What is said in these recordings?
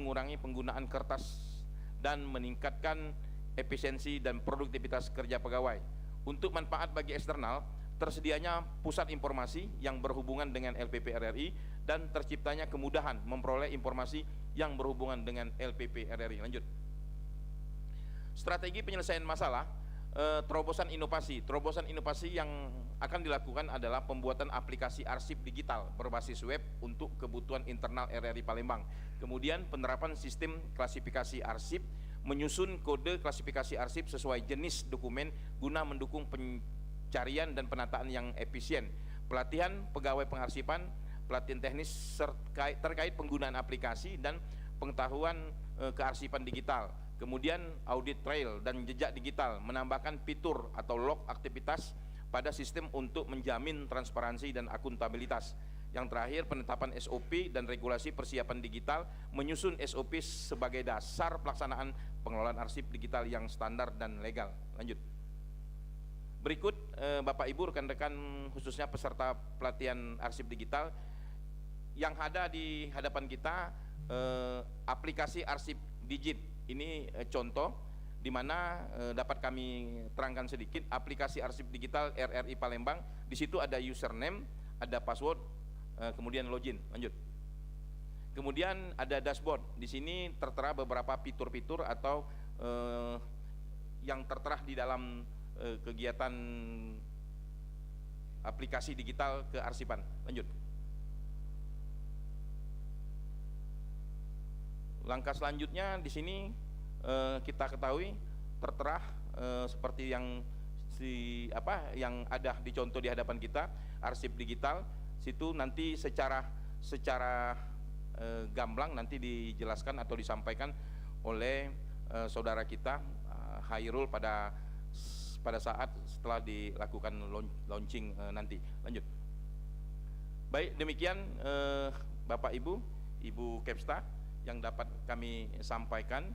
mengurangi penggunaan kertas dan meningkatkan efisiensi dan produktivitas kerja pegawai. Untuk manfaat bagi eksternal, tersedianya pusat informasi yang berhubungan dengan LPP RRI dan terciptanya kemudahan memperoleh informasi yang berhubungan dengan LPP RRI. Lanjut. Strategi penyelesaian masalah, terobosan inovasi. Terobosan inovasi yang akan dilakukan adalah pembuatan aplikasi arsip digital berbasis web untuk kebutuhan internal RRI Palembang. Kemudian penerapan sistem klasifikasi arsip, menyusun kode klasifikasi arsip sesuai jenis dokumen guna mendukung pencarian dan penataan yang efisien. Pelatihan pegawai pengarsipan, pelatihan teknis terkait penggunaan aplikasi dan pengetahuan kearsipan digital. Kemudian audit trail dan jejak digital, menambahkan fitur atau log aktivitas pada sistem untuk menjamin transparansi dan akuntabilitas. Yang terakhir, penetapan SOP dan regulasi persiapan digital, menyusun SOP sebagai dasar pelaksanaan pengelolaan arsip digital yang standar dan legal. Lanjut. Berikut Bapak Ibu rekan-rekan khususnya peserta pelatihan arsip digital yang ada di hadapan kita, aplikasi arsip digit. Ini contoh di mana dapat kami terangkan sedikit. Aplikasi arsip digital RRI Palembang, di situ ada username, ada password, kemudian login. Lanjut. Kemudian ada dashboard. Di sini tertera beberapa fitur-fitur atau yang tertera di dalam kegiatan aplikasi digital kearsipan. Lanjut. Langkah selanjutnya di sini kita ketahui tertera seperti yang yang ada di contoh di hadapan kita, arsip digital. Situ nanti secara gamblang nanti dijelaskan atau disampaikan oleh saudara kita Hairul pada saat setelah dilakukan launching nanti. Lanjut. Baik, demikian Bapak Ibu Kepsta yang dapat kami sampaikan.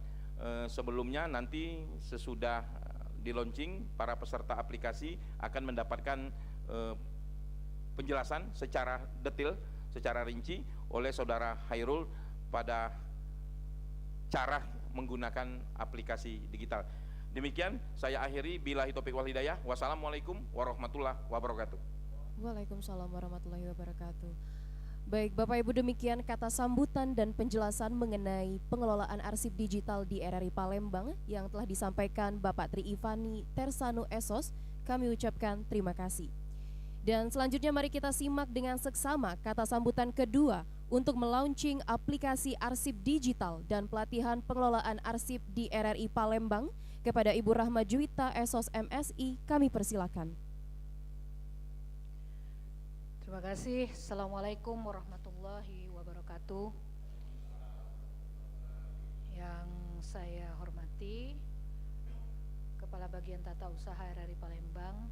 Sebelumnya nanti sesudah di launching, para peserta aplikasi akan mendapatkan penjelasan secara detail, secara rinci oleh saudara Hairul pada cara menggunakan aplikasi digital. Demikian saya akhiri, billahi taufiq wal hidayah. Wassalamualaikum warahmatullahi wabarakatuh. Waalaikumsalam warahmatullahi wabarakatuh. Baik, Bapak Ibu, demikian kata sambutan dan penjelasan mengenai pengelolaan arsip digital di RRI Palembang yang telah disampaikan Bapak Tri Ivani Tersanu Esos. Kami ucapkan terima kasih. Dan selanjutnya mari kita simak dengan seksama kata sambutan kedua untuk melaunching aplikasi arsip digital dan pelatihan pengelolaan arsip di RRI Palembang kepada Ibu Rahma Juwita Esos MSI. Kami persilakan. Terima kasih. Assalamualaikum warahmatullahi wabarakatuh. Yang saya hormati Kepala Bagian Tata Usaha RRI Palembang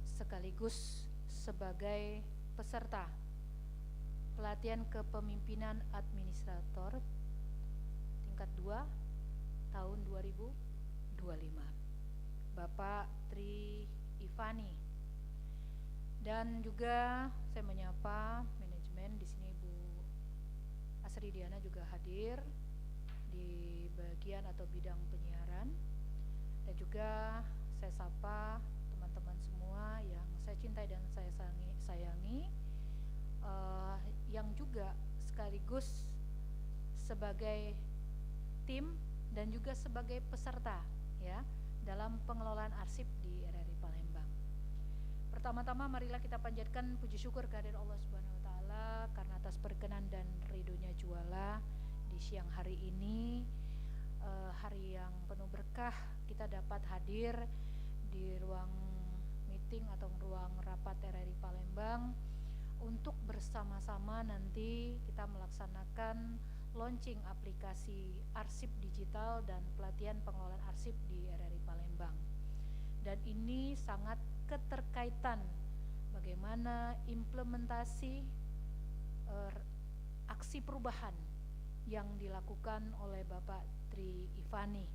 sekaligus sebagai peserta pelatihan kepemimpinan administrator tingkat 2 tahun 2025, Bapak Tri Ivani. Dan juga saya menyapa manajemen di sini, Bu Asri Diana juga hadir di bagian atau bidang penyiaran, dan juga saya sapa teman-teman semua yang saya cintai dan saya sayangi, yang juga sekaligus sebagai tim dan juga sebagai peserta ya dalam pengelolaan arsip di RRI Palembang. Pertama-tama marilah kita panjatkan puji syukur kehadirat Allah Subhanahu wa taala karena atas perkenan dan ridhonya juala di siang hari ini, hari yang penuh berkah, kita dapat hadir di ruang meeting atau ruang rapat RRI Palembang untuk bersama-sama nanti kita melaksanakan launching aplikasi arsip digital dan pelatihan pengelolaan arsip di RRI Palembang. Dan ini sangat keterkaitan bagaimana implementasi aksi perubahan yang dilakukan oleh Bapak Tri Ivani.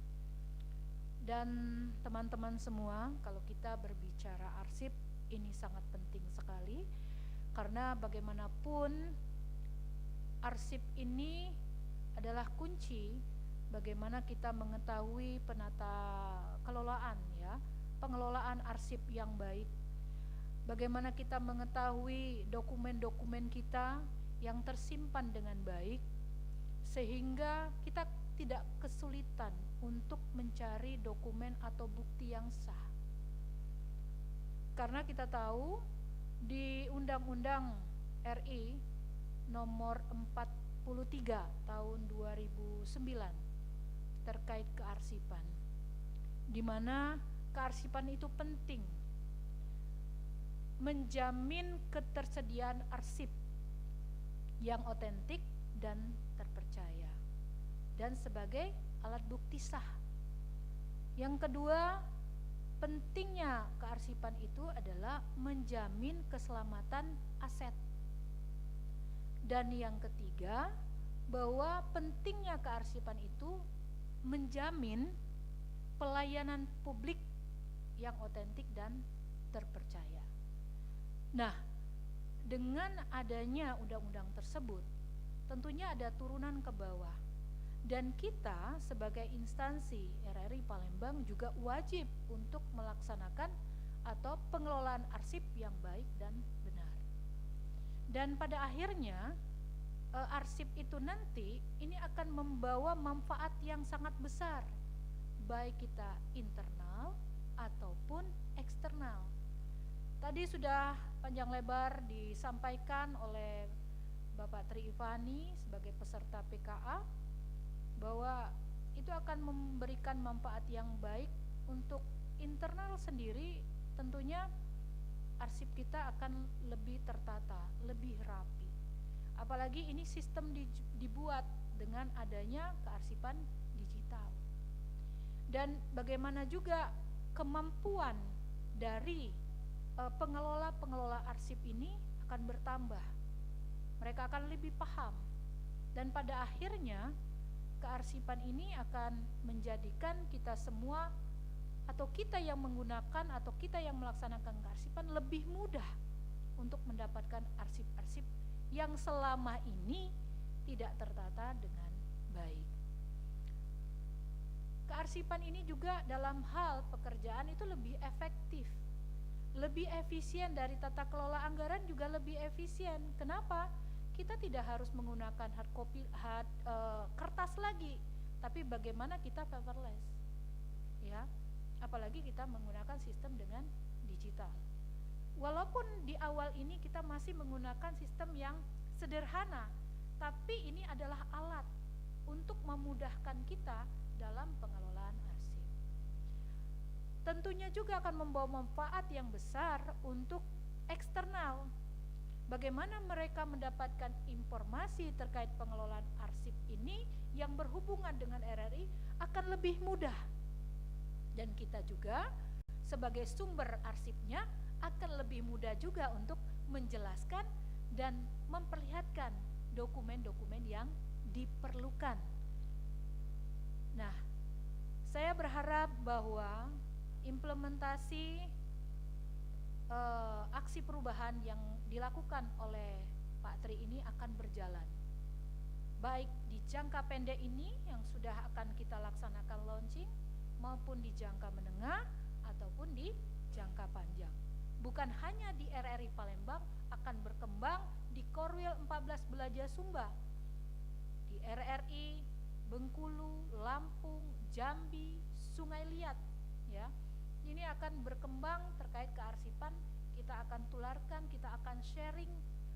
Dan teman-teman semua, kalau kita berbicara arsip, ini sangat penting sekali karena bagaimanapun arsip ini adalah kunci bagaimana kita mengetahui penata kelolaan, ya, pengelolaan arsip yang baik. Bagaimana kita mengetahui dokumen-dokumen kita yang tersimpan dengan baik, sehingga kita tidak kesulitan untuk mencari dokumen atau bukti yang sah. Karena kita tahu di Undang-Undang RI nomor 43 tahun 2009 terkait kearsipan, di mana kearsipan itu penting, menjamin ketersediaan arsip yang otentik dan terpercaya, dan sebagai alat bukti sah. Yang kedua, pentingnya kearsipan itu adalah menjamin keselamatan aset. Dan yang ketiga, bahwa pentingnya kearsipan itu menjamin pelayanan publik yang otentik dan terpercaya. Nah, dengan adanya undang-undang tersebut, tentunya ada turunan ke bawah. Dan kita sebagai instansi RRI Palembang juga wajib untuk melaksanakan atau pengelolaan arsip yang baik dan benar. Dan pada akhirnya arsip itu nanti ini akan membawa manfaat yang sangat besar, baik kita internal ataupun eksternal. Tadi sudah panjang lebar disampaikan oleh Bapak Tri Ivani sebagai peserta PKA bahwa itu akan memberikan manfaat yang baik untuk internal sendiri. Tentunya arsip kita akan lebih tertata, lebih rapi. Apalagi ini sistem dibuat dengan adanya kearsipan digital. Dan bagaimana juga kemampuan dari pengelola arsip ini akan bertambah. Mereka akan lebih paham, dan pada akhirnya kearsipan ini akan menjadikan kita semua atau kita yang menggunakan atau kita yang melaksanakan kearsipan lebih mudah untuk mendapatkan arsip-arsip yang selama ini tidak tertata dengan baik. Kearsipan ini juga dalam hal pekerjaan itu lebih efektif, lebih efisien dari tata kelola anggaran, juga lebih efisien. Kenapa? Kita tidak harus menggunakan kertas lagi, tapi bagaimana kita paperless, ya. Apalagi kita menggunakan sistem dengan digital. Walaupun di awal ini kita masih menggunakan sistem yang sederhana, tapi ini adalah alat untuk memudahkan kita dalam pengelolaan arsip. Tentunya juga akan membawa manfaat yang besar untuk eksternal. Bagaimana mereka mendapatkan informasi terkait pengelolaan arsip ini yang berhubungan dengan RRI akan lebih mudah. Dan kita juga sebagai sumber arsipnya akan lebih mudah juga untuk menjelaskan dan memperlihatkan dokumen-dokumen yang diperlukan. Nah, saya berharap bahwa implementasi aksi perubahan yang dilakukan oleh Pak Tri ini akan berjalan, baik di jangka pendek ini yang sudah akan kita laksanakan launching, maupun di jangka menengah ataupun di jangka panjang. Bukan hanya di RRI Palembang, akan berkembang di Korwil 14 Belaja Sumba, di RRI Bengkulu, Lampung, Jambi, Sungai Liat, ya. Ini akan berkembang terkait kearsipan. Kita akan tularkan, kita akan sharing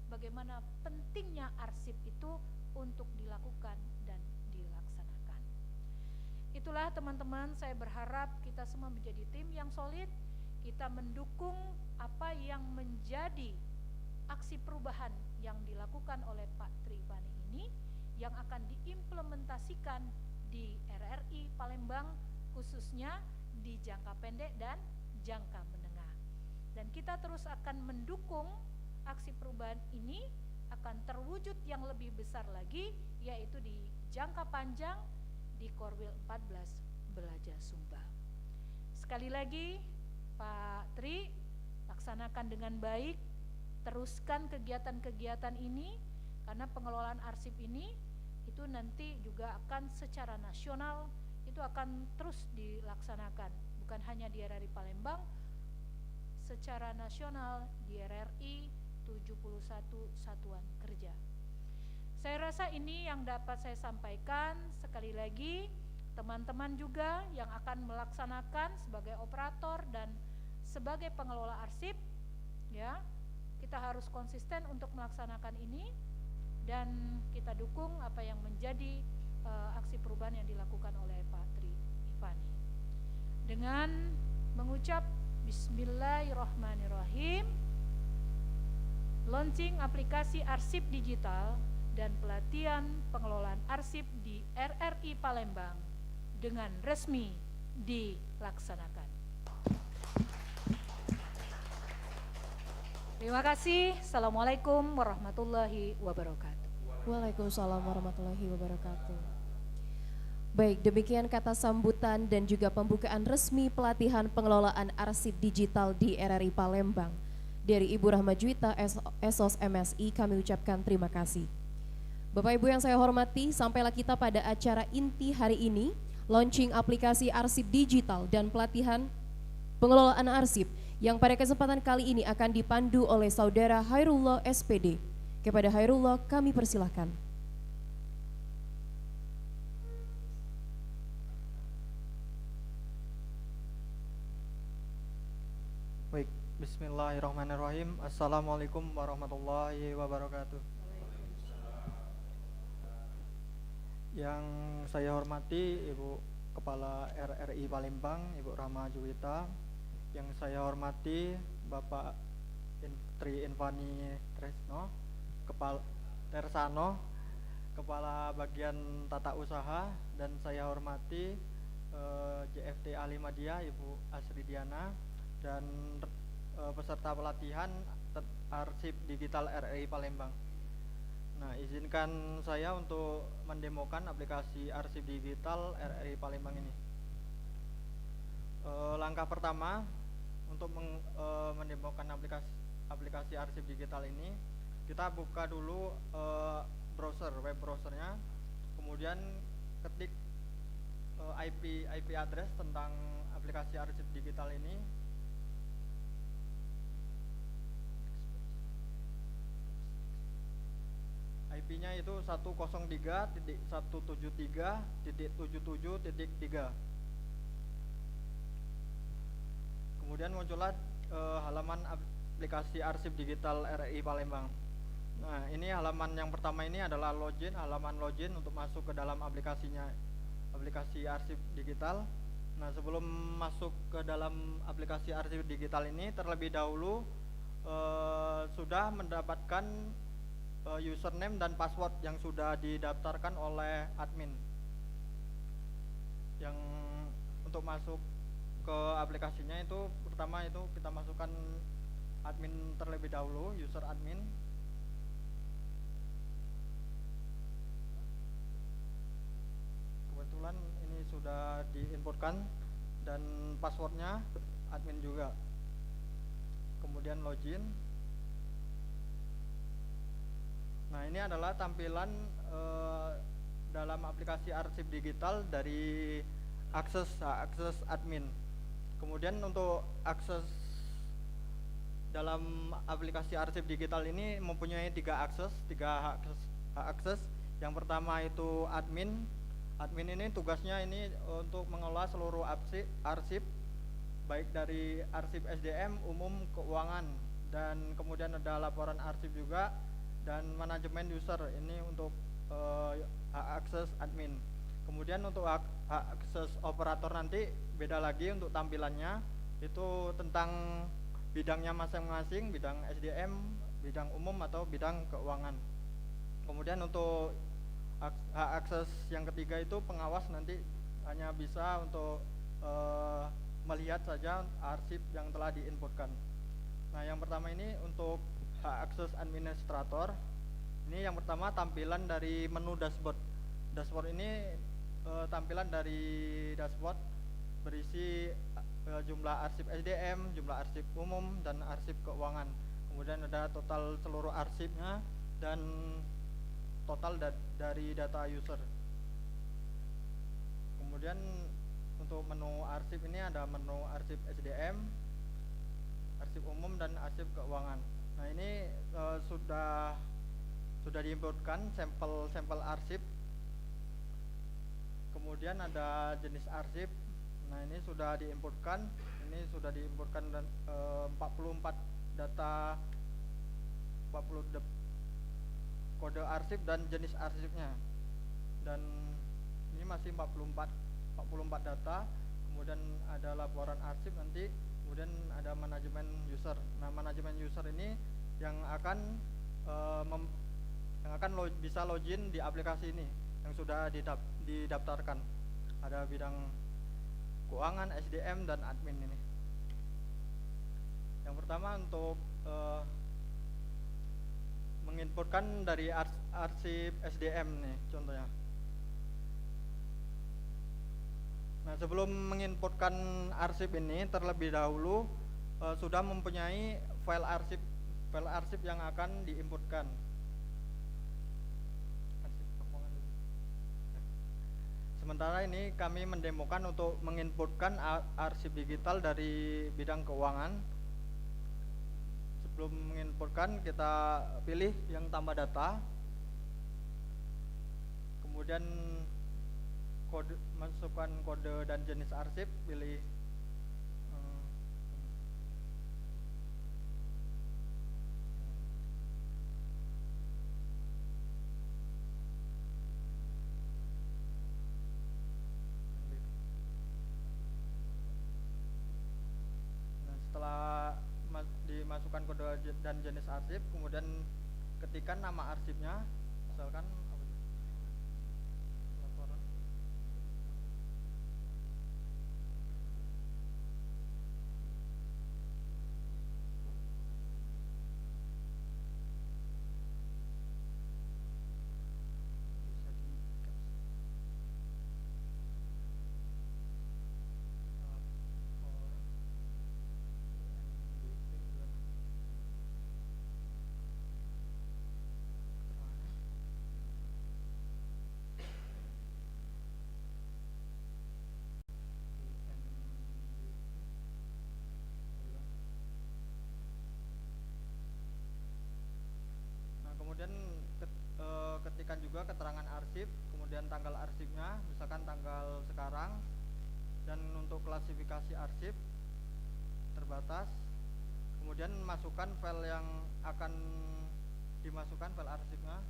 bagaimana pentingnya arsip itu untuk dilakukan dan dilaksanakan. Itulah teman-teman, saya berharap kita semua menjadi tim yang solid. Kita mendukung apa yang menjadi aksi perubahan yang dilakukan oleh Pak Tri Ivani ini, yang akan diimplementasikan di RRI Palembang, khususnya di jangka pendek dan jangka menengah. Dan kita terus akan mendukung aksi perubahan ini akan terwujud yang lebih besar lagi, yaitu di jangka panjang di Korwil 14 Belaja Sumba. Sekali lagi Pak Tri, laksanakan dengan baik, teruskan kegiatan-kegiatan ini, karena pengelolaan arsip ini itu nanti juga akan secara nasional itu akan terus dilaksanakan, bukan hanya di RRI Palembang, secara nasional di RRI 71 satuan kerja. Saya rasa ini yang dapat saya sampaikan. Sekali lagi, teman-teman juga yang akan melaksanakan sebagai operator dan sebagai pengelola arsip, ya, kita harus konsisten untuk melaksanakan ini dan kita dukung apa yang menjadi aksi perubahan yang dilakukan oleh Pak Tri Ivani. Dengan mengucap Bismillahirrahmanirrahim, launching aplikasi arsip digital dan pelatihan pengelolaan arsip di RRI Palembang dengan resmi dilaksanakan. Terima kasih. Assalamualaikum warahmatullahi wabarakatuh. Waalaikumsalam warahmatullahi wabarakatuh. Baik, demikian kata sambutan dan juga pembukaan resmi pelatihan pengelolaan arsip digital di RRI Palembang. Dari Ibu Rahma Juwita, Esos MSI, kami ucapkan terima kasih. Bapak Ibu yang saya hormati, sampailah kita pada acara inti hari ini, launching aplikasi arsip digital dan pelatihan pengelolaan arsip, yang pada kesempatan kali ini akan dipandu oleh Saudara Hairullah SPD. Kepada Hairullah kami persilahkan. Baik, bismillahirrahmanirrahim. Assalamualaikum warahmatullahi wabarakatuh. Yang saya hormati Ibu Kepala RRI Palembang, Ibu Rahma Juwita. Yang saya hormati Bapak Tri Ivani Tersano, Kepala Bagian Tata Usaha. Dan saya hormati JFT Ahlimadiyah Ibu Asri Diana dan peserta pelatihan arsip digital RRI Palembang. Nah, izinkan saya untuk mendemokan aplikasi arsip digital RRI Palembang ini. Langkah pertama untuk mendemokan aplikasi arsip digital ini, kita buka dulu web browsernya, kemudian ketik IP address tentang aplikasi arsip digital ini. IP-nya itu 103.173.77.3. Kemudian muncullah halaman aplikasi arsip digital RRI Palembang. Nah, ini halaman yang pertama ini adalah halaman login untuk masuk ke dalam aplikasi arsip digital. Nah, sebelum masuk ke dalam aplikasi arsip digital ini, terlebih dahulu sudah mendapatkan username dan password yang sudah didaftarkan oleh admin. Yang untuk masuk ke aplikasinya itu pertama itu kita masukkan admin terlebih dahulu, user admin. Kebetulan ini sudah diinputkan dan passwordnya admin juga. Kemudian login. Nah, ini adalah tampilan dalam aplikasi arsip digital dari akses admin. Kemudian untuk akses dalam aplikasi arsip digital ini mempunyai tiga hak akses. Yang pertama itu admin. Admin ini tugasnya ini untuk mengelola seluruh arsip, baik dari arsip SDM, umum, keuangan, dan kemudian ada laporan arsip juga, dan manajemen user. Ini untuk hak akses admin. Kemudian untuk hak akses operator nanti beda lagi untuk tampilannya, itu tentang bidangnya masing-masing, bidang SDM, bidang umum atau bidang keuangan. Kemudian untuk hak akses yang ketiga itu pengawas, nanti hanya bisa untuk melihat saja arsip yang telah diinputkan. Nah, yang pertama ini untuk hak akses administrator. Ini yang pertama tampilan dari menu dashboard. Dashboard ini tampilan dari dashboard berisi jumlah arsip SDM, jumlah arsip umum, dan arsip keuangan. Kemudian ada total seluruh arsipnya dan total dari data user. Kemudian untuk menu arsip ini ada menu arsip SDM, arsip umum, dan arsip keuangan. Nah, ini sudah diinputkan sampel arsip. Kemudian ada jenis arsip. Nah, ini sudah diinputkan. Ini sudah diinputkan 44 data, 40 kode arsip dan jenis arsipnya. Dan ini masih 44 data. Kemudian ada laporan arsip nanti. Kemudian ada manajemen user. Nah, manajemen user ini yang akan bisa login di aplikasi ini yang sudah didaftarkan. Ada bidang keuangan, SDM, dan admin ini. Yang pertama untuk menginputkan dari arsip SDM nih contohnya. Nah, sebelum menginputkan arsip ini terlebih dahulu sudah mempunyai file arsip yang akan diinputkan. Sementara ini kami mendemokan untuk menginputkan arsip digital dari bidang keuangan. Sebelum menginputkan, kita pilih yang tambah data. Kemudian masukkan kode dan jenis arsip, pilih setelah dimasukkan kode dan jenis arsip, kemudian ketikkan nama arsipnya, misalkan apa itu? Laporan. Bisa di caps. Kemudian ketikkan juga keterangan arsip, kemudian tanggal arsipnya, misalkan tanggal sekarang, dan untuk klasifikasi arsip terbatas. Kemudian masukkan file yang akan dimasukkan, file arsipnya.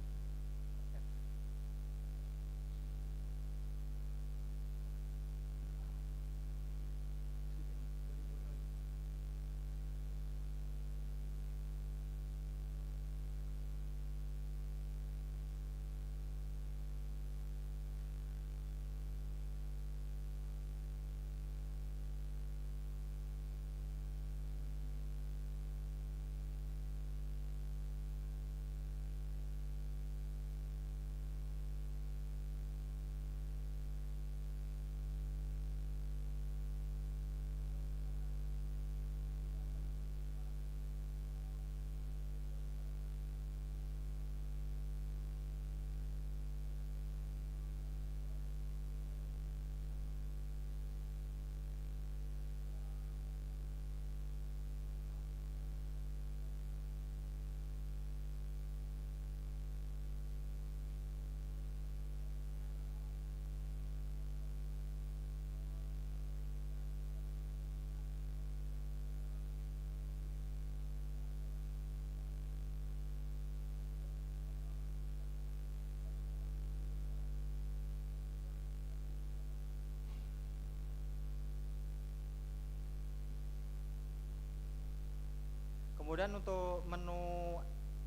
Kemudian untuk menu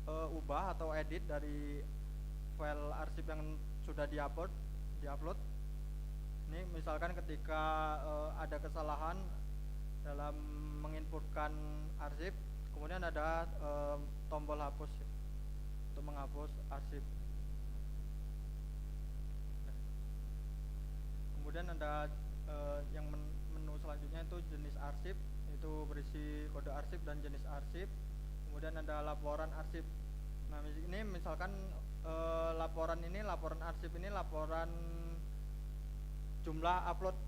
ubah atau edit dari file arsip yang sudah diupload, ini misalkan ketika ada kesalahan dalam menginputkan arsip, kemudian ada tombol hapus untuk menghapus arsip. Kemudian ada yang menu selanjutnya itu jenis arsip, itu berisi kode arsip dan jenis arsip. Kemudian ada laporan arsip. Nah, ini misalkan laporan arsip ini laporan jumlah upload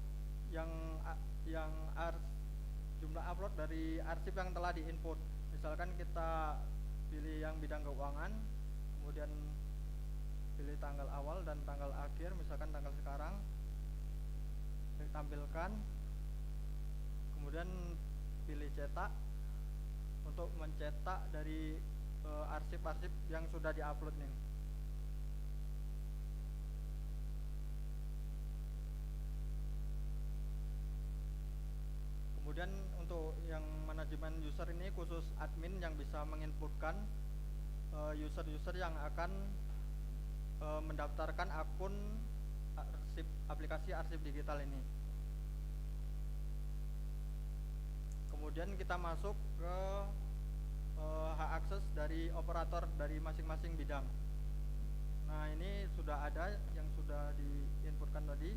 jumlah upload dari arsip yang telah diinput. Misalkan kita pilih yang bidang keuangan, kemudian pilih tanggal awal dan tanggal akhir, misalkan tanggal sekarang ditampilkan, kemudian pilih cetak untuk mencetak dari arsip-arsip yang sudah diupload nih. Kemudian untuk yang manajemen user ini khusus admin yang bisa menginputkan user-user yang akan mendaftarkan akun aplikasi arsip digital ini. Kemudian kita masuk ke hak akses dari operator dari masing-masing bidang. Nah, ini sudah ada yang sudah diinputkan tadi.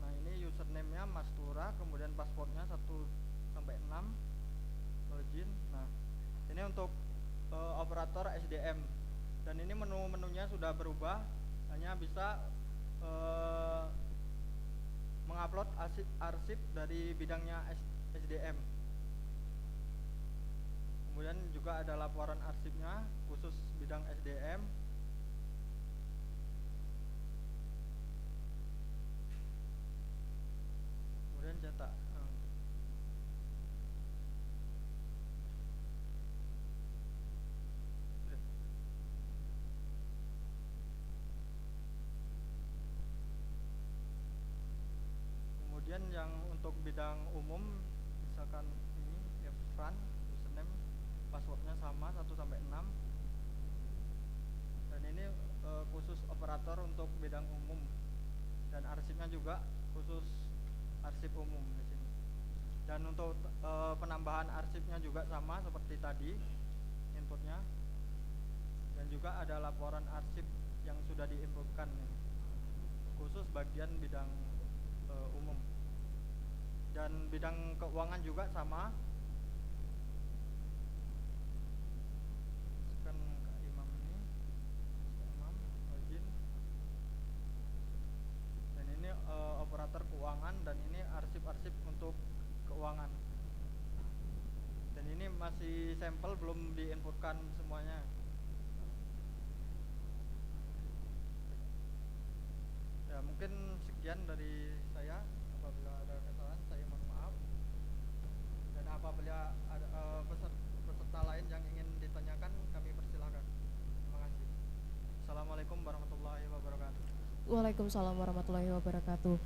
Nah, ini username-nya Mastura, kemudian passwordnya 1 sampai 6, login. Nah, ini untuk operator SDM, dan ini menu-menunya sudah berubah, hanya bisa mengupload arsip dari bidangnya SDM. Kemudian juga ada laporan arsipnya khusus bidang SDM. Kemudian cetak. Kemudian yang untuk bidang umum, misalkan ini run, username, passwordnya sama 1 sampai 6. Dan ini khusus operator untuk bidang umum, dan arsipnya juga khusus arsip umum di sini. Dan untuk penambahan arsipnya juga sama seperti tadi inputnya. Dan juga ada laporan arsip yang sudah diinputkan nih, khusus bagian bidang umum. Dan bidang keuangan juga sama. Kan Kak Imam ini, Imam, login. Dan ini operator keuangan, dan ini arsip-arsip untuk keuangan. Dan ini masih sampel, belum diinputkan semuanya. Ya, mungkin sekian dari saya. Apabila ada kesalahan, saya mohon maaf. Dan apabila ada peserta lain yang ingin ditanyakan, kami persilahkan. Terima kasih. Assalamualaikum warahmatullahi wabarakatuh. Waalaikumsalam warahmatullahi wabarakatuh.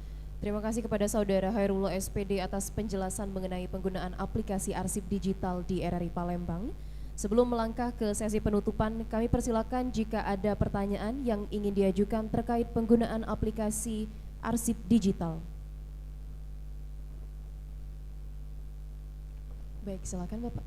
Terima kasih kepada Saudara Hairullah SPD atas penjelasan mengenai penggunaan aplikasi arsip digital di RRI Palembang. Sebelum melangkah ke sesi penutupan, kami persilakan jika ada pertanyaan yang ingin diajukan terkait penggunaan aplikasi arsip digital. Baik, silakan Bapak.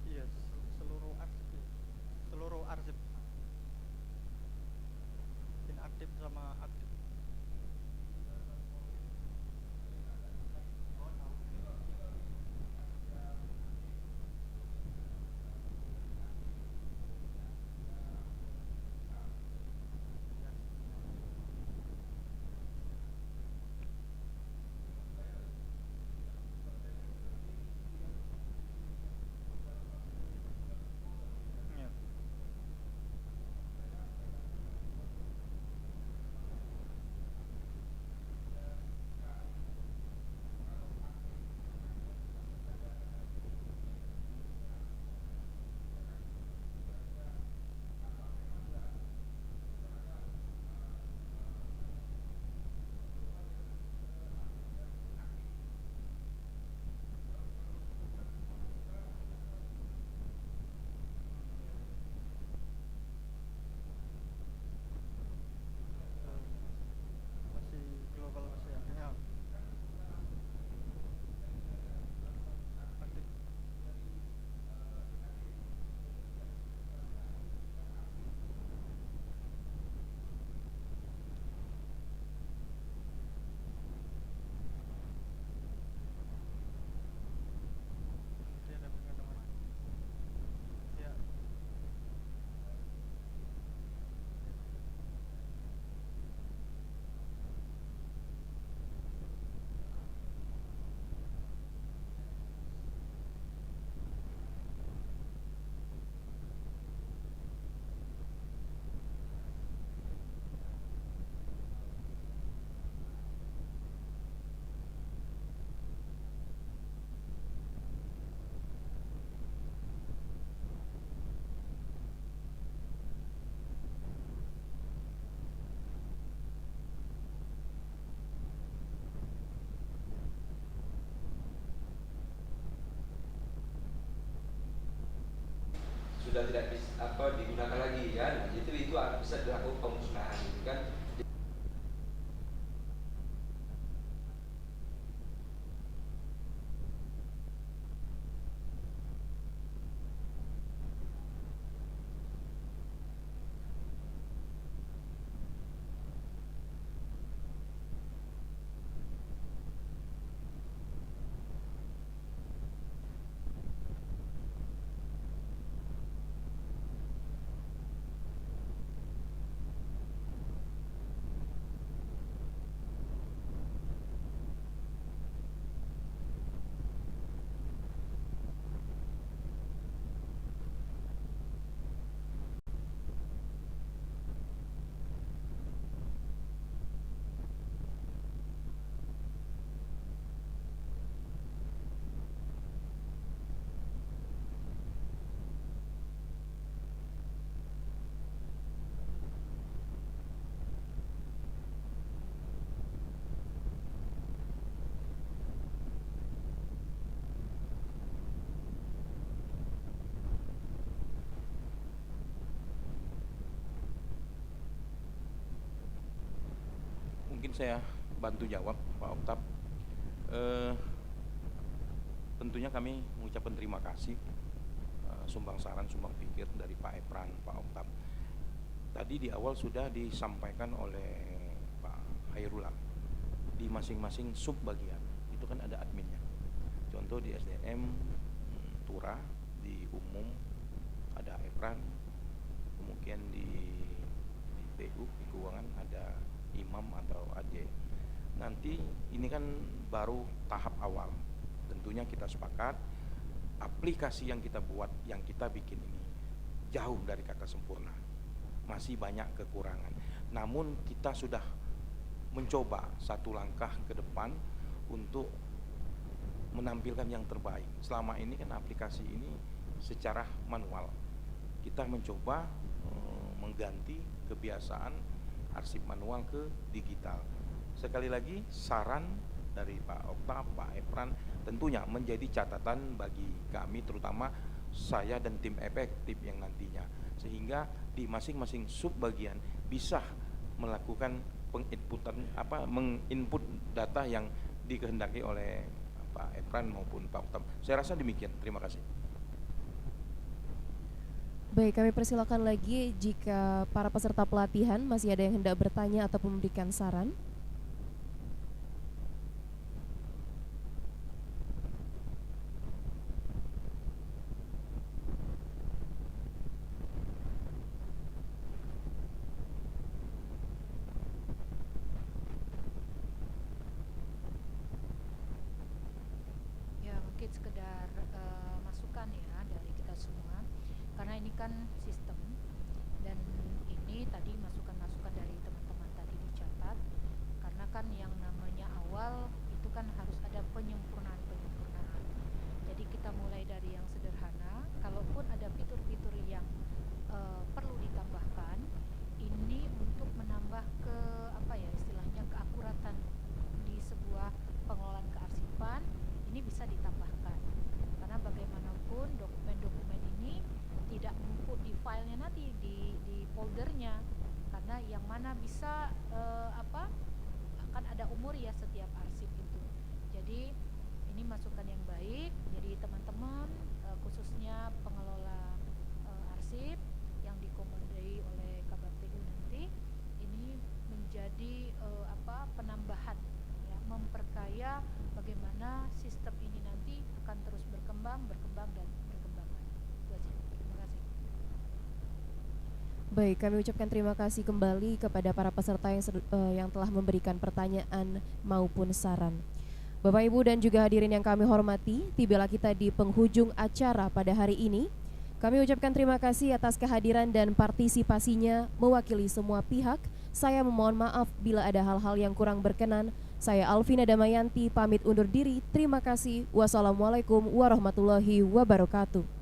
Iya, seluruh arsip inaktif sama aktif. sudah tidak digunakan lagi kan, nah, itu bisa dilakukan pemusnahan gitu kan. Mungkin saya bantu jawab Pak Oktav. Tentunya kami mengucapkan terima kasih sumbang saran, sumbang pikir dari Pak Epran, Pak Oktav. Tadi di awal sudah disampaikan oleh Pak Hairullah, di masing-masing sub bagian itu kan ada adminnya. Contoh di SDM Tura, di umum ada Epran, kemudian di TU di keuangan ada Imam atau AJ. Nanti ini kan baru tahap awal. Tentunya kita sepakat aplikasi yang kita buat, yang kita bikin ini jauh dari kata sempurna. Masih banyak kekurangan. Namun kita sudah mencoba satu langkah ke depan untuk menampilkan yang terbaik. Selama ini kan aplikasi ini secara manual. Kita mencoba mengganti kebiasaan arsip manual ke digital. Sekali lagi saran dari Pak Oktav, Pak Epran tentunya menjadi catatan bagi kami, terutama saya dan tim efektif yang nantinya, sehingga di masing-masing sub bagian bisa melakukan menginput data yang dikehendaki oleh Pak Epran maupun Pak Oktav. Saya rasa demikian. Terima kasih. Baik, kami persilakan lagi jika para peserta pelatihan masih ada yang hendak bertanya atau memberikan saran. Ya, mungkin sekedar masukan ya dari kita semua, karena ini kan sistem, dan ini tadi masukan-masukan dari teman-teman tadi dicatat, karena kan yang namanya awal itu kan harus ada penyempurnaan. Jadi kita mulai dari yang sederhana, kalaupun ada fitur-fitur yang perlu ditambahkan, ini untuk menambah ke istilahnya keakuratan di sebuah pengelolaan kearsipan, ini bisa ditambahkan, karena bagaimanapun dokumen-dokumen ini tidak numpuk di filenya nanti di foldernya, karena yang mana bisa akan ada umur ya setiap arsip itu. Jadi ini masukan yang baik. Jadi teman-teman khususnya pengelola arsip yang dikomandai oleh KBPU nanti, ini menjadi penambahan ya, memperkaya bagaimana sistem ini nanti akan terus berkembang dan berkembang. Itu aja. Terima kasih. Baik, kami ucapkan terima kasih kembali kepada para peserta yang telah memberikan pertanyaan maupun saran. Bapak Ibu dan juga hadirin yang kami hormati, tibalah kita di penghujung acara pada hari ini. Kami ucapkan terima kasih atas kehadiran dan partisipasinya mewakili semua pihak. Saya memohon maaf bila ada hal-hal yang kurang berkenan. Saya Alvina Damayanti pamit undur diri. Terima kasih. Wassalamualaikum warahmatullahi wabarakatuh.